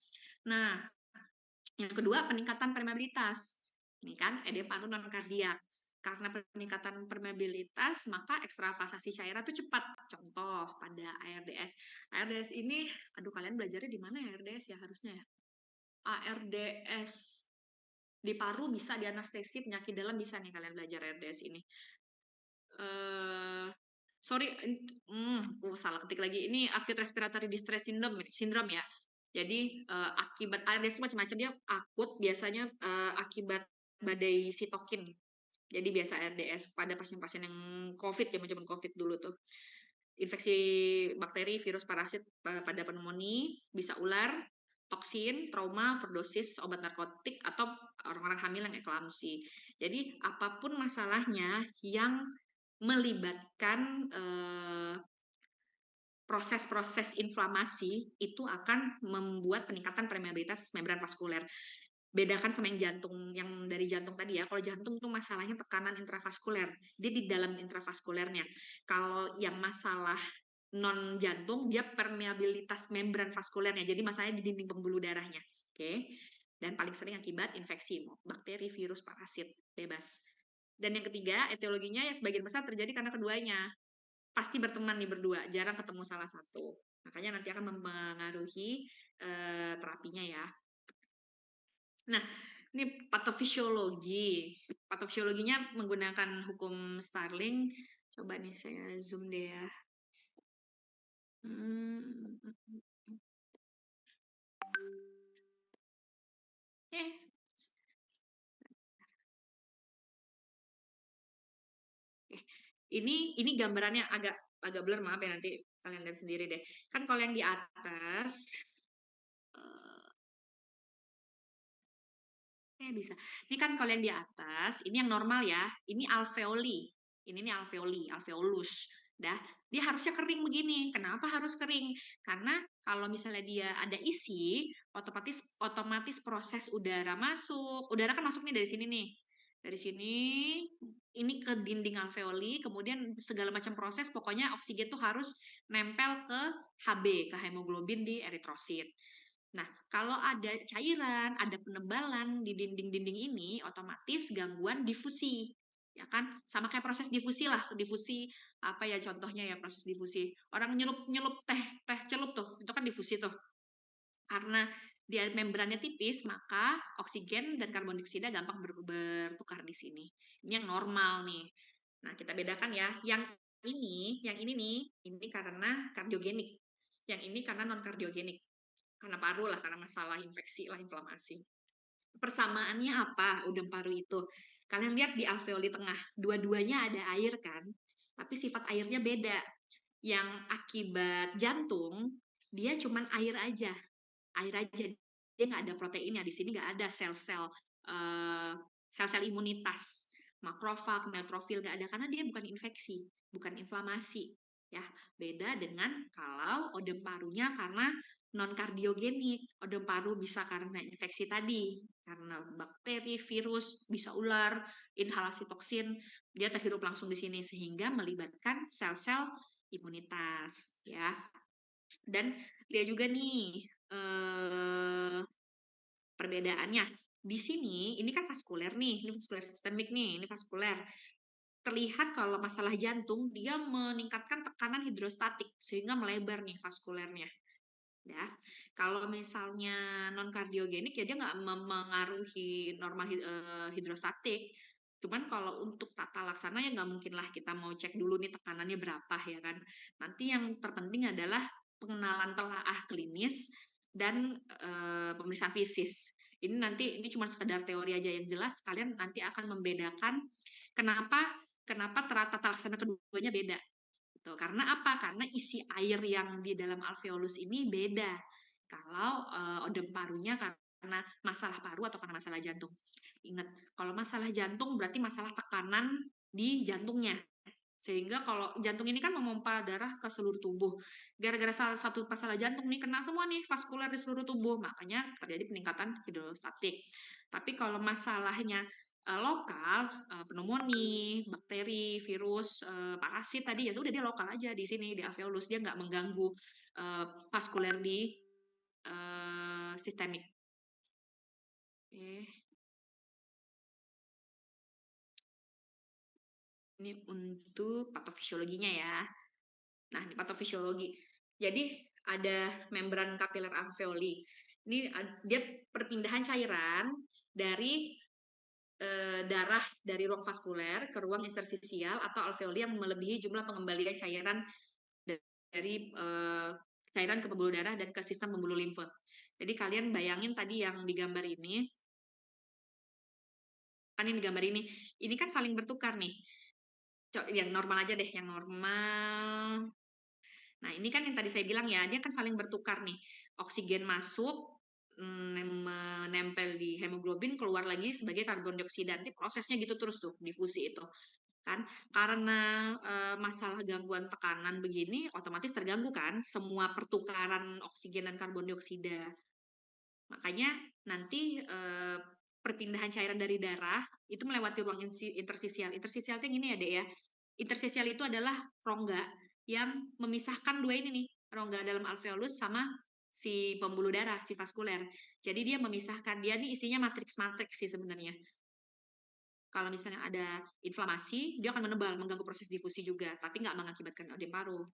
Nah, yang kedua peningkatan permeabilitas. Ini kan edema paru non kardiak. Karena peningkatan permeabilitas, maka ekstravasasi cairan itu cepat. Contoh pada ARDS. ARDS ini, aduh kalian belajarnya di mana ya ARDS ya harusnya ya? ARDS di paru bisa, di anestesi penyakit dalam bisa nih kalian belajar ARDS ini. Sorry, salah ketik lagi. Ini acute respiratory distress syndrome ya. Jadi akibat ARDS itu macam-macam, dia akut biasanya akibat badai sitokin. Jadi biasa ARDS pada pasien-pasien yang COVID, zaman-zaman COVID dulu tuh. Infeksi bakteri, virus, parasit pada pneumonia, bisa ular, toksin, trauma, overdosis, obat narkotik, atau orang-orang hamil yang eklamsi. Jadi apapun masalahnya yang melibatkan proses-proses inflamasi itu akan membuat peningkatan permeabilitas membran vaskuler. Bedakan sama yang jantung, yang dari jantung tadi ya. Kalau jantung tuh masalahnya tekanan intravaskuler, dia di dalam intravaskulernya. Kalau yang masalah non jantung, dia permeabilitas membran vaskulernya. Jadi masalahnya di dinding pembuluh darahnya. Oke. Dan paling sering akibat infeksi, bakteri, virus, parasit, bebas. Dan yang ketiga, etiologinya ya sebagian besar terjadi karena keduanya. Pasti berteman nih berdua, jarang ketemu salah satu. Makanya nanti akan mempengaruhi terapinya ya. Nah, ini patofisiologi. Patofisiologinya menggunakan hukum Starling. Coba nih saya zoom deh ya. Ini gambarannya agak blur, maaf ya, nanti kalian lihat sendiri deh. Kan kalau yang di atas bisa. Ini kan kalau yang di atas, ini yang normal ya. Ini alveoli. Ini nih alveoli, alveolus. Dia harusnya kering begini. Kenapa harus kering? Karena kalau misalnya dia ada isi, otomatis proses udara masuk. Udara kan masuk nih dari sini nih. Dari sini, ini ke dinding alveoli, kemudian segala macam proses, pokoknya oksigen tuh harus nempel ke Hb, ke hemoglobin di eritrosit. Nah, kalau ada cairan, ada penebalan di dinding-dinding ini, otomatis gangguan difusi. Ya kan? Sama kayak proses difusi lah. Difusi, apa ya contohnya ya proses difusi. Orang nyelup teh celup tuh, itu kan difusi tuh. Karena dia membrannya tipis, maka oksigen dan karbon dioksida gampang bertukar di sini. Ini yang normal nih. Nah, kita bedakan ya. Yang ini nih, ini karena kardiogenik. Yang ini karena non kardiogenik. Karena paru lah, karena masalah infeksi lah, inflamasi. Persamaannya apa udem paru itu? Kalian lihat di alveoli tengah, dua-duanya ada air kan, tapi sifat airnya beda. Yang akibat jantung, dia cuman air aja. Dia nggak ada proteinnya. Di sini nggak ada sel-sel imunitas, makrofag, neutrofil, nggak ada, karena dia bukan infeksi, bukan inflamasi. Ya, beda dengan kalau odem parunya karena non kardiogenik. Odem paru bisa karena infeksi tadi, karena bakteri, virus, bisa ular, inhalasi toksin, dia terhirup langsung di sini sehingga melibatkan sel-sel imunitas ya. Dan lihat juga nih perbedaannya. Di sini ini kan vaskuler nih, ini vaskuler sistemik nih, ini vaskuler. Terlihat kalau masalah jantung dia meningkatkan tekanan hidrostatik sehingga melebar nih vaskulernya. Ya, kalau misalnya non kardiogenik ya dia nggak mempengaruhi normal hidrostatik. Cuman kalau untuk tata laksana ya nggak mungkin lah kita mau cek dulu nih tekanannya berapa ya kan. Nanti yang terpenting adalah pengenalan telaah klinis dan pemeriksaan fisis. Ini cuma sekedar teori aja, yang jelas kalian nanti akan membedakan kenapa tata laksana keduanya beda. Karena apa? Karena isi air yang di dalam alveolus ini beda. Kalau odem parunya karena masalah paru atau karena masalah jantung. Ingat, kalau masalah jantung berarti masalah tekanan di jantungnya. Sehingga kalau jantung ini kan memompa darah ke seluruh tubuh. Gara-gara salah satu masalah jantung nih, kena semua nih vaskuler di seluruh tubuh, makanya terjadi peningkatan hidrostatik. Tapi kalau masalahnya lokal, pneumonia, bakteri, virus, parasit tadi, ya udah dia lokal aja di sini, di alveolus. Dia nggak mengganggu vaskuler di sistemik. Oke. Ini untuk patofisiologinya ya. Nah, ini patofisiologi. Jadi ada membran kapiler alveoli. Ini dia perpindahan cairan dari darah dari ruang vaskuler ke ruang interstisial atau alveoli yang melebihi jumlah pengembalian cairan dari cairan ke pembuluh darah dan ke sistem pembuluh limfe. Jadi kalian bayangin tadi yang digambar ini, kan ini digambar ini kan saling bertukar nih. Yang normal aja deh, yang normal. Nah, ini kan yang tadi saya bilang ya, dia kan saling bertukar nih. Oksigen masuk, menempel di hemoglobin, keluar lagi sebagai karbon dioksida. Nanti prosesnya gitu terus tuh, difusi itu. Kan karena masalah gangguan tekanan begini, otomatis terganggu kan semua pertukaran oksigen dan karbon dioksida. Makanya nanti perpindahan cairan dari darah itu melewati ruang interstisial. Interstisial itu yang ini ya, Dek ya. Interstisial itu adalah rongga yang memisahkan dua ini nih, rongga dalam alveolus sama si pembuluh darah, si vaskuler. Jadi dia memisahkan, dia nih isinya matriks-matriks sih sebenarnya. Kalau misalnya ada inflamasi, dia akan menebal, mengganggu proses difusi juga, tapi nggak mengakibatkan ödem paru.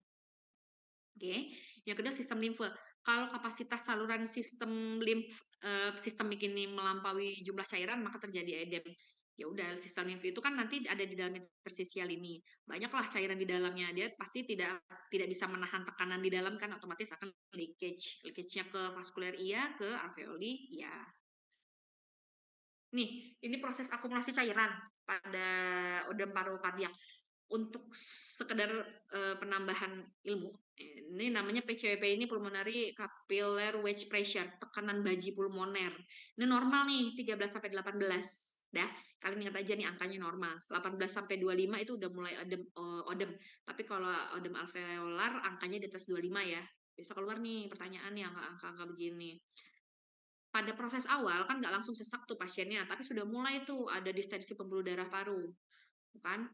Oke, yang kedua sistem limfe. Kalau kapasitas saluran sistem sistemik ini melampaui jumlah cairan, maka terjadi edem. Ya udah, sistem limfe itu kan nanti ada di dalam interstisial ini. Banyaklah cairan di dalamnya. Dia pasti tidak bisa menahan tekanan di dalam kan, otomatis akan leakage. Leakage-nya ke vaskuler iya, ke alveoli iya. Nih, ini proses akumulasi cairan pada ödem paru kardiak. Untuk sekedar penambahan ilmu, ini namanya PCWP ini pulmonary capillary wedge pressure, tekanan baji pulmoner. Ini normal nih 13 sampai 18. Dah, kalian ingat aja nih angkanya normal. 18 sampai 25 itu udah mulai odem. Tapi kalau odem alveolar angkanya di atas 25 ya. Bisa keluar nih pertanyaan nih angka-angka begini. Pada proses awal kan nggak langsung sesak tuh pasiennya, tapi sudah mulai tuh ada distensi pembuluh darah paru, kan?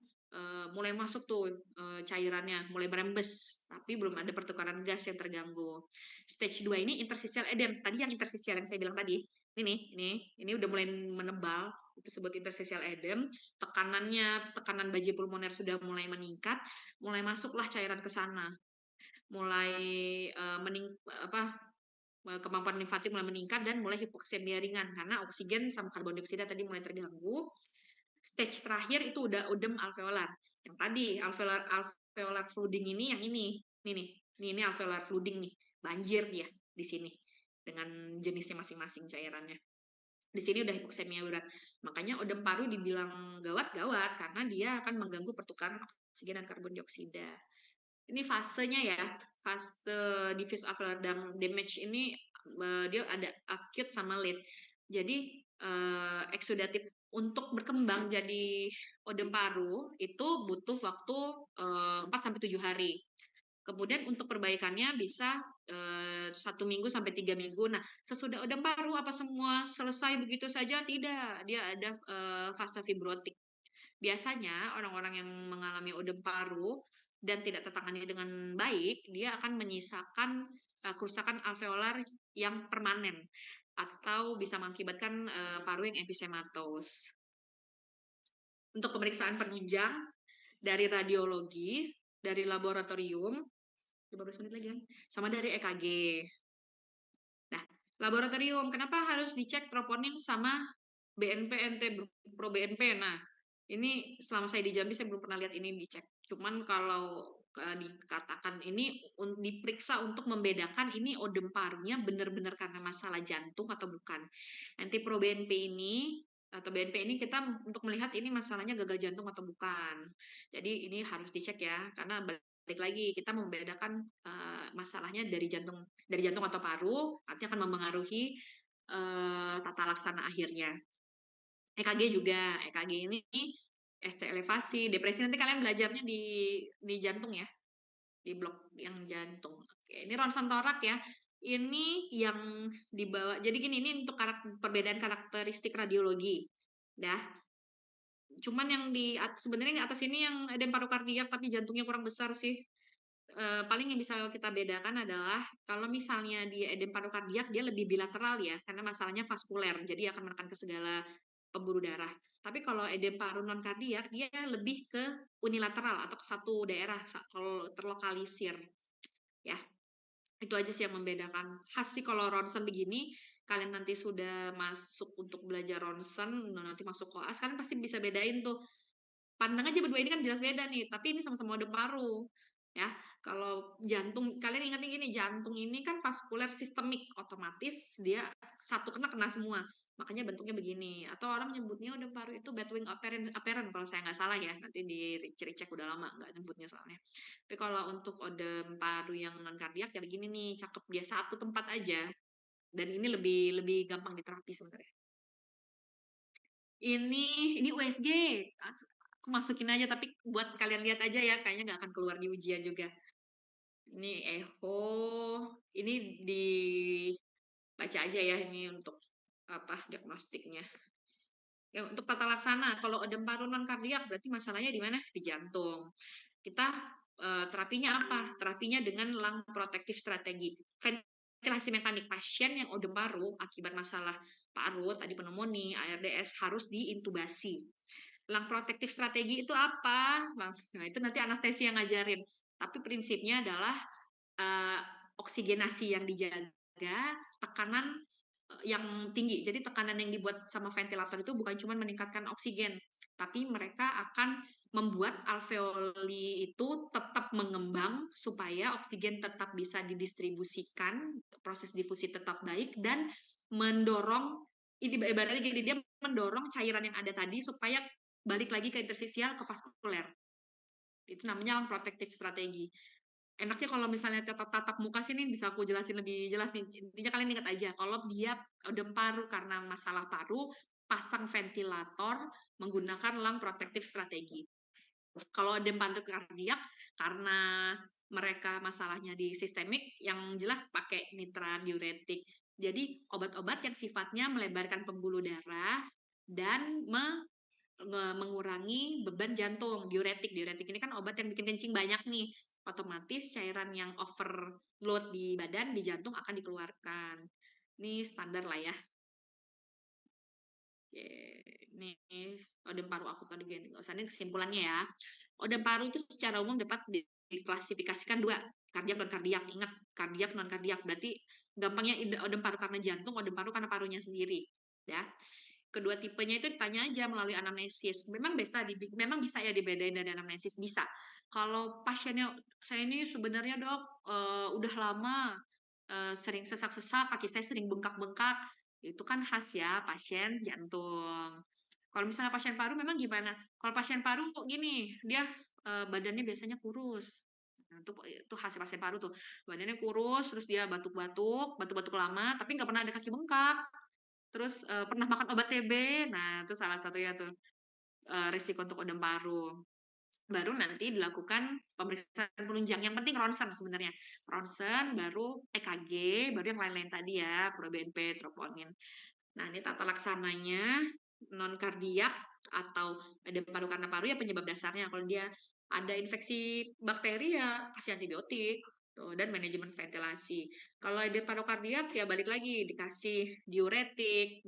Mulai masuk tuh cairannya, mulai merembes, tapi belum ada pertukaran gas yang terganggu. Stage 2 ini interstitial edem. Tadi yang interstitial yang saya bilang tadi, ini udah mulai menebal, itu disebut interstitial edem. Tekanan baji pulmoner sudah mulai meningkat, mulai masuklah cairan ke sana, mulai kemampuan limfatik mulai meningkat dan mulai hipoksemia ringan karena oksigen sama karbon dioksida tadi mulai terganggu. Stage terakhir itu udah ödem alveolar. Yang tadi alveolar flooding ini yang ini nih. Ini alveolar flooding nih. Banjir dia di sini dengan jenisnya masing-masing cairannya. Di sini udah hipoksemia berat. Makanya ödem paru dibilang gawat-gawat karena dia akan mengganggu pertukaran oksigen dan karbon dioksida. Ini fasenya ya, fase diffuse alveolar damage ini dia ada acute sama late. Jadi eksudatif untuk berkembang jadi ödem paru itu butuh waktu 4 sampai 7 hari. Kemudian untuk perbaikannya bisa 1 minggu sampai 3 minggu. Nah, sesudah ödem paru apa semua selesai begitu saja? Tidak, dia ada fase fibrotik. Biasanya orang-orang yang mengalami ödem paru dan tidak tertangani dengan baik, dia akan menyisakan kerusakan alveolar yang permanen atau bisa mengakibatkan paru yang episematos. Untuk pemeriksaan penunjang dari radiologi, dari laboratorium, 15 menit lagi kan, sama dari EKG. Nah, laboratorium, kenapa harus dicek troponin sama BNP, NT, Pro BNP? Nah, ini selama saya di Jambi saya belum pernah lihat ini dicek. Cuman kalau dikatakan ini diperiksa untuk membedakan ini ödem parunya benar-benar karena masalah jantung atau bukan. Nanti Pro BNP ini atau BNP ini kita untuk melihat ini masalahnya gagal jantung atau bukan. Jadi ini harus dicek ya, karena balik lagi kita membedakan masalahnya dari jantung atau paru nanti akan mempengaruhi tata laksana akhirnya. EKG juga, EKG ini ST elevasi, depresi nanti kalian belajarnya di jantung ya, di blok yang jantung. Oke, ini ronsen torak ya. Ini yang dibawa. Jadi gini, ini untuk perbedaan karakteristik radiologi. Dah. Cuman yang sebenarnya di atas ini yang edem paru kardiak tapi jantungnya kurang besar sih. Paling yang bisa kita bedakan adalah kalau misalnya dia edem paru kardiak dia lebih bilateral ya karena masalahnya vaskuler jadi akan menekan ke segala pembuluh darah. Tapi kalau edem paru non kardiak dia lebih ke unilateral atau ke satu daerah kalau terlokalisir ya. Itu aja sih yang membedakan. Khas sih kalau ronsen begini kalian nanti sudah masuk untuk belajar ronsen, nanti masuk koas kalian pasti bisa bedain tuh pandang aja berdua ini kan jelas beda nih, tapi ini sama-sama ada paru. Ya, kalau jantung, kalian ingat gini, jantung ini kan vaskuler sistemik, otomatis dia satu kena semua. Makanya bentuknya begini. Atau orang nyebutnya udah paru itu batwing apparent kalau saya nggak salah ya. Nanti dicek udah lama nggak nyebutnya soalnya. Tapi kalau untuk odem paru yang non kardiak ya begini nih, cakep dia satu tempat aja. Dan ini lebih lebih gampang diterapi sebenarnya. Ini USG. Aku masukin aja, tapi buat kalian lihat aja ya, kayaknya nggak akan keluar di ujian juga. Ini echo, ini dibaca aja ya, ini untuk apa diagnostiknya. Ya, untuk tata laksana, kalau ada paru non kardiak berarti masalahnya di mana? Di jantung. Kita terapinya apa? Terapinya dengan lung protective strategi. Ventilasi mekanik pasien yang odem paru akibat masalah paru, tadi pneumonia, ARDS harus diintubasi. Lung protective strategi itu apa? Nah, itu nanti anestesi yang ngajarin. Tapi prinsipnya adalah uh, oksigenasi yang dijaga, tekanan yang tinggi. Jadi tekanan yang dibuat sama ventilator itu bukan cuma meningkatkan oksigen, tapi mereka akan membuat alveoli itu tetap mengembang supaya oksigen tetap bisa didistribusikan, proses difusi tetap baik dan mendorong ibaratnya gini dia mendorong cairan yang ada tadi supaya balik lagi ke interstisial ke vaskuler. Itu namanya protective strategi. Enaknya kalau misalnya tatap muka sih nih bisa aku jelasin lebih jelas nih. Intinya kalian ingat aja kalau dia odem paru karena masalah paru, pasang ventilator menggunakan lung protective strategi. Kalau odem paru kardiak karena mereka masalahnya di sistemik, yang jelas pakai nitrat diuretik. Jadi obat-obat yang sifatnya melebarkan pembuluh darah dan mengurangi beban jantung. Diuretik ini kan obat yang bikin kencing banyak nih, otomatis cairan yang overload di badan di jantung akan dikeluarkan. Ini standar lah ya. Oke, ini odem paru akut tadi nggak usah, ini kesimpulannya ya. Odem paru itu secara umum dapat diklasifikasikan dua, kardiak dan kardiak. Ingat, kardiak non kardiak berarti gampangnya odem paru karena jantung, odem paru karena parunya sendiri. Ya, kedua tipenya itu ditanya aja melalui anamnesis. Memang bisa ya dibedain dari anamnesis, bisa. Kalau pasiennya saya ini sebenarnya dok udah lama sering sesak-sesak, kaki saya sering bengkak-bengkak, itu kan khas ya pasien jantung. Kalau misalnya pasien paru memang gimana? Kalau pasien paru kok gini, dia badannya biasanya kurus. Nah, itu khas pasien paru tuh. Badannya kurus, terus dia batuk-batuk lama, tapi nggak pernah ada kaki bengkak. Terus pernah makan obat TB, nah itu salah satunya tuh risiko untuk odem paru. Baru nanti dilakukan pemeriksaan penunjang. Yang penting ronsen sebenarnya. Ronsen, baru EKG, baru yang lain-lain tadi ya, proBNP, troponin. Nah ini tata laksananya non kardiak atau edem paru karena paru ya penyebab dasarnya. Kalau dia ada infeksi bakteri ya kasih antibiotik. Tuh, dan manajemen ventilasi. Kalau edem paru kardiak ya balik lagi dikasih diuretik.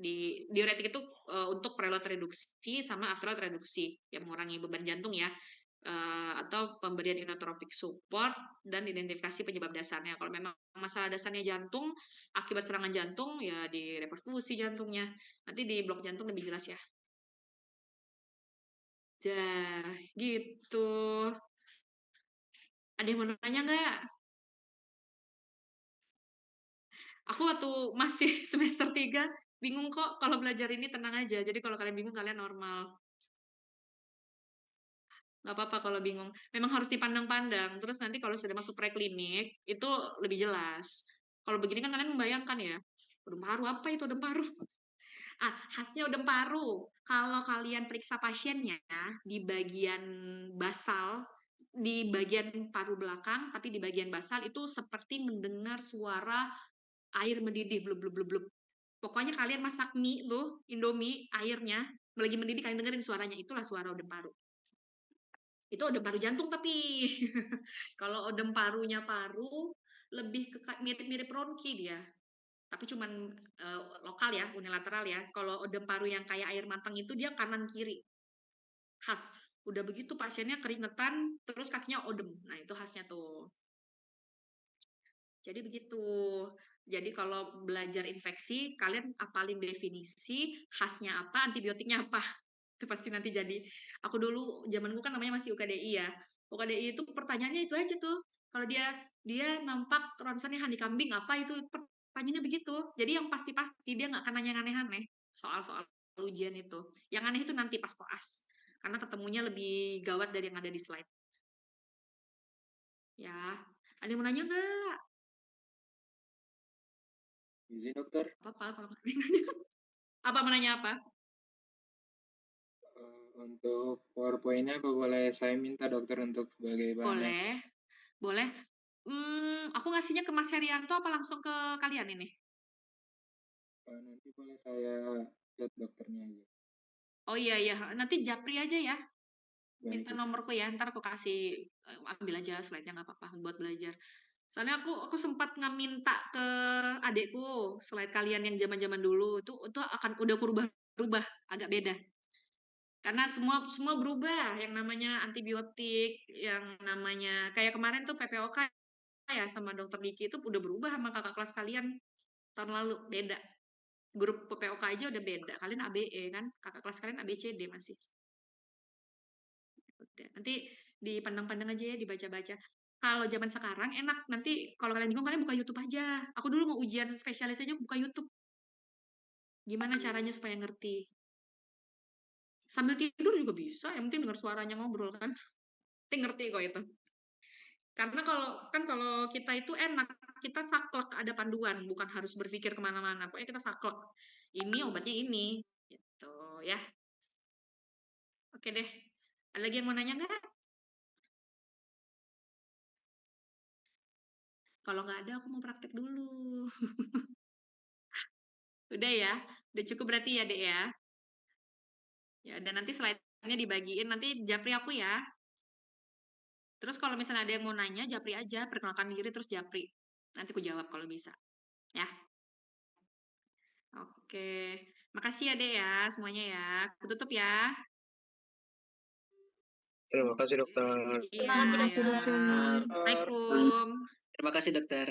Diuretik itu untuk preload reduksi sama afterload reduksi yang mengurangi beban jantung ya. Atau pemberian inotropik support dan identifikasi penyebab dasarnya. Kalau memang masalah dasarnya jantung, akibat serangan jantung ya di reperfusi jantungnya. Nanti di blok jantung lebih jelas ya. Dah, gitu. Ada yang mau nanya nggak? Aku waktu masih semester 3 bingung kok kalau belajar ini tenang aja. Jadi kalau kalian bingung kalian normal. Nggak apa-apa kalau bingung. Memang harus dipandang-pandang. Terus nanti kalau sudah masuk preklinik itu lebih jelas. Kalau begini kan kalian membayangkan ya, odem paru apa itu odem paru? Khasnya udem paru. Kalau kalian periksa pasiennya di bagian basal, di bagian paru belakang, tapi di bagian basal itu seperti mendengar suara air mendidih, blub blub blub blub. Pokoknya kalian masak mie tuh, Indomie, airnya lagi mendidih, kalian dengerin suaranya, itulah suara odem paru. Itu odem paru jantung tapi. Kalau odem parunya paru lebih ke mirip-mirip bronki dia. Tapi cuman lokal ya, unilateral ya. Kalau odem paru yang kayak air matang itu dia kanan kiri. Khas. Udah begitu pasiennya keringetan terus kakinya odem. Nah, itu khasnya tuh. Jadi begitu. Jadi kalau belajar infeksi, kalian apalin definisi, khasnya apa, antibiotiknya apa. Itu pasti nanti jadi. Aku dulu, zamanku kan namanya masih UKDI ya. UKDI itu pertanyaannya itu aja tuh. Kalau dia nampak ronsennya hani kambing, apa itu pertanyaannya begitu. Jadi yang pasti-pasti dia nggak akan nanya yang aneh-aneh soal-soal ujian itu. Yang aneh itu nanti pas koas. Karena ketemunya lebih gawat dari yang ada di slide. Ya, ada yang mau nanya nggak? Izin dokter. Apa-apa kalau nggak ada yang nanya. Apa mau nanya apa? Untuk PowerPoint-nya apa boleh saya minta dokter untuk sebagai bahan? Boleh, boleh. Aku ngasihnya ke Mas Herianto apa langsung ke kalian ini? Nanti boleh saya chat dokternya aja. Oh iya, nanti japri aja ya. Baik, Minta nomorku ya, ntar aku kasih, ambil aja slide-nya nggak apa-apa buat belajar. Soalnya aku sempat minta ke adekku slide kalian yang zaman-zaman dulu itu akan udah berubah agak beda. Karena semua berubah, yang namanya antibiotik, yang namanya kayak kemarin tuh PPOK ya sama dokter Diki itu udah berubah sama kakak kelas kalian tahun lalu, beda. Grup PPOK aja udah beda. Kalian ABE kan, kakak kelas kalian ABCD masih. Udah. Nanti dipandang-pandang aja ya, dibaca-baca. Kalau zaman sekarang enak, nanti kalau kalian bingung kalian buka YouTube aja. Aku dulu mau ujian spesialis aja buka YouTube. Gimana caranya supaya ngerti. Sambil tidur juga bisa, yang penting dengar suaranya ngobrol kan. Nanti ngerti kok itu. Karena kalau kita itu enak, kita saklek ada panduan, bukan harus berpikir kemana-mana. Pokoknya kita saklek. Ini obatnya ini, gitu ya. Oke deh. Ada lagi yang mau nanya nggak? Kalau nggak ada, aku mau praktek dulu. Udah ya? Udah cukup berarti ya, Dek ya? Ya, dan nanti slide-nya dibagiin, nanti japri aku ya. Terus kalau misalnya ada yang mau nanya, japri aja, perkenalkan diri terus japri. Nanti aku jawab kalau bisa. Ya. Oke. Makasih ya, Dek ya, semuanya ya. Aku tutup ya. Terima kasih dokter. Iya, Terima kasih ya. dokter. Assalamualaikum. Terima kasih dokter.